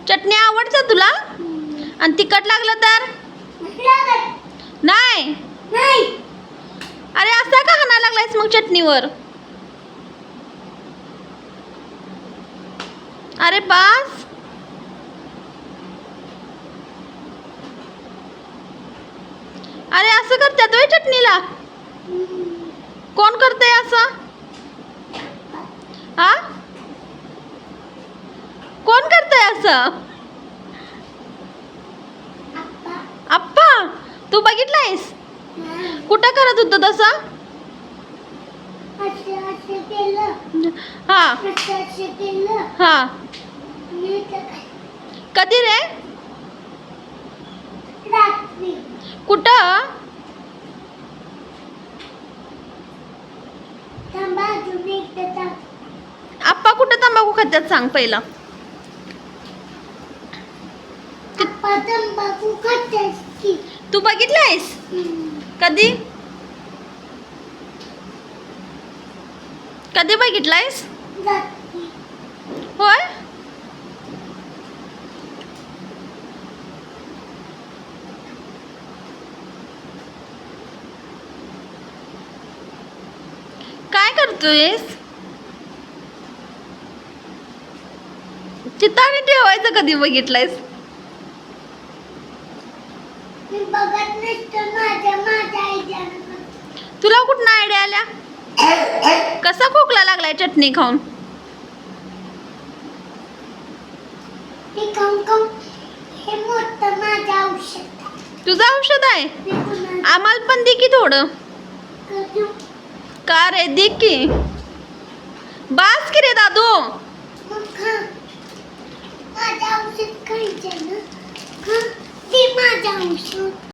चटणी आवडतं तुला? आणि तिखट लागलं तर नाही. अरे असं का हाना लागलायस मग चटणीवर? अरे बास. अरे असं करतात होय चटणीला? कोण करतंय असं? हा, कोण करतंय असं? आप्पा, तू बघितलायस? कुठं करत होतं तसं? हा हा. कधी रे? कुठं? आप्पा कुठं तंबाखू खात्यात सांग पहिला. तू बघितलायस कधी? कधी बघितलायस? होय. काय करतोयस? चिताने ठेवायचं कधी बघितलायस? तुला कुठं आयडिया आल्या? कसा खोकला लागलाय चटणी खाऊन? तुझं औषध आहे? आम्हाला पण दे की थोडं. का रे, दे की. बास की रे दादू.